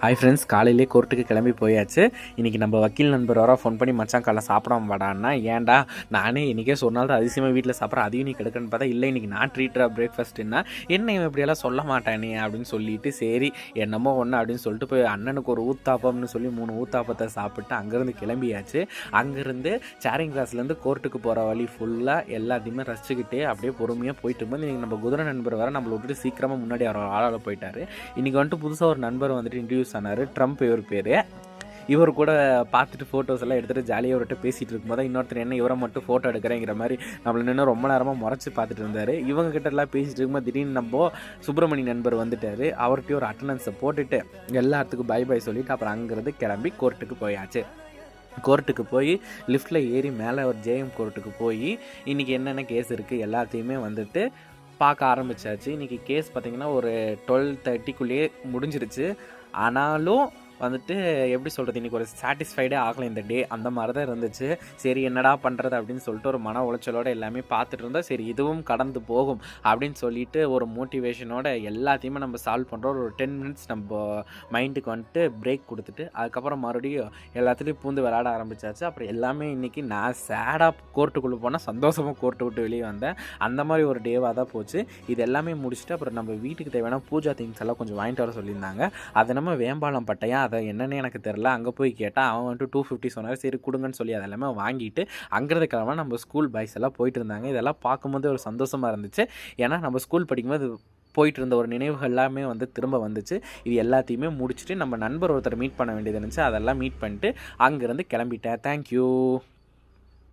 Hi friends, காலையிலே கோர்ட்டுக்கு கிளம்பி போயாச்சு. இன்றைக்கி நம்ம வக்கீல் நண்பர் வர ஃபோன் பண்ணி மச்சான் காலைல சாப்பிடாம வாடான்னா, ஏன்டா நானே இன்றைக்கே சொன்னாலும் அதிசயமாக வீட்டில் சாப்பிட்ற அதையும் நீ கெடுக்கன்னு பார்த்தா, இல்லை இன்றைக்கி நான் ட்ரீட்ரா பிரேக்ஃபாஸ்ட்டுன்னா என்ன இவன் இப்படியெல்லாம் சொல்ல மாட்டானே அப்படின்னு சொல்லிட்டு, சரி என்னமோ ஒன்று அப்படின்னு சொல்லிட்டு போய் அண்ணனுக்கு ஒரு ஊத்தாப்பம்னு சொல்லி 3 ஊத்தாப்பத்தை சாப்பிட்டு அங்கேருந்து கிளம்பியாச்சு. அங்கேருந்து சேரிங் கிளாஸ்லேருந்து கோர்ட்டுக்கு போகிற வழி ஃபுல்லாக எல்லாத்தையுமே ரசிச்சுக்கிட்டே அப்படியே பொறுமையாக போயிட்டு இருக்கும்போது, இன்றைக்கி நம்ம குதிரை நண்பர் வர நம்மளை விட்டுட்டு சீக்கிரமாக முன்னாடி அவர் ஆளால் போயிட்டார். இன்றைக்கி வந்துட்டு புதுசாக ஒரு நண்பர் வந்துட்டு இன்ட்ரடியூஸ் ஆனார். ட்ரம்ப் இவர் பேர். இவர் கூட பார்த்துட்டு ஃபோட்டோஸ் எல்லாம் எடுத்துகிட்டு ஜாலியாக இவர்கிட்ட பேசிகிட்டு இருக்கும்போது இன்னொருத்தர் என்ன இவரை மட்டும் ஃபோட்டோ எடுக்கிறேங்கிற மாதிரி நம்மளை நின்று ரொம்ப நேரமாக முறைச்சி பார்த்துட்டு இருந்தார். இவங்க கிட்ட எல்லாம் பேசிகிட்டு இருக்கும்போது திடீர்னு நம்ம சுப்பிரமணி நண்பர் வந்துட்டார். அவர்கிட்டயும் ஒரு அட்டண்டன்ஸை போட்டுட்டு எல்லாத்துக்கும் பை பை சொல்லிவிட்டு அப்புறம் அங்கேருந்து கிளம்பி கோர்ட்டுக்கு போயாச்சு. கோர்ட்டுக்கு போய் லிஃப்ட்டில் ஏறி மேலே ஒரு ஜேஎம் கோர்ட்டுக்கு போய் இன்றைக்கி என்னென்ன கேஸ் இருக்குது எல்லாத்தையுமே வந்துட்டு பார்க்க ஆரம்பித்தாச்சு. இன்றைக்கி கேஸ் பார்த்திங்கன்னா ஒரு 12:30க்குள்ளேயே முடிஞ்சிருச்சு. ஆனாலும் வந்துட்டு எப்படி சொல்கிறது, இன்றைக்கி ஒரு சாட்டிஸ்ஃபைடே ஆகலை இந்த டே. அந்த மாதிரி தான் இருந்துச்சு. சரி என்னடா பண்ணுறது அப்படின்னு சொல்லிட்டு ஒரு மன உளைச்சலோடு எல்லாமே பார்த்துட்டு இருந்தால், சரி இதுவும் கடந்து போகும் அப்படின்னு சொல்லிட்டு ஒரு மோட்டிவேஷனோட எல்லாத்தையுமே நம்ம சால்வ் பண்ணுறோம். ஒரு 10 மினிட்ஸ் நம்ம மைண்டுக்கு வந்துட்டு பிரேக் கொடுத்துட்டு அதுக்கப்புறம் மறுபடியும் எல்லாத்துலேயும் பூந்து விளையாட ஆரம்பித்தாச்சு. அப்புறம் எல்லாமே இன்றைக்கி நான் சேடாக கோர்ட்டுக்குள்ளே போனால் சந்தோஷமாக கோர்ட்டு விட்டு வெளியே வந்தேன். அந்த மாதிரி ஒரு டேவாக தான் போச்சு. இது எல்லாமே முடிச்சுட்டு அப்புறம் நம்ம வீட்டுக்கு தேவையான பூஜா திங்ஸ் எல்லாம் கொஞ்சம் வாங்கிட்டு வர சொல்லியிருந்தாங்க. அதை நம்ம வேம்பாலம் பட்டையா அதை என்னன்னு எனக்கு தெரில. அங்கே போய் கேட்டால் அவன் வந்துட்டு 250 சொன்னார். சரி கொடுங்கன்னு சொல்லி அதெல்லாமே வாங்கிட்டு அங்கிறது கிழமை நம்ம ஸ்கூல் பாய்ஸ் எல்லாம் போயிட்டு இருந்தாங்க. இதெல்லாம் பார்க்கும்போது ஒரு சந்தோஷமாக இருந்துச்சு. ஏன்னா நம்ம ஸ்கூல் படிக்கும்போது போயிட்டு இருந்த ஒரு நினைவுகள் எல்லாமே வந்து திரும்ப வந்துச்சு. இது எல்லாத்தையுமே முடிச்சுட்டு நம்ம நண்பர் ஒருத்தர் மீட் பண்ண வேண்டியது இருந்துச்சு. அதெல்லாம் மீட் பண்ணிட்டு அங்கேருந்து கிளம்பிட்டேன். தேங்க்யூ.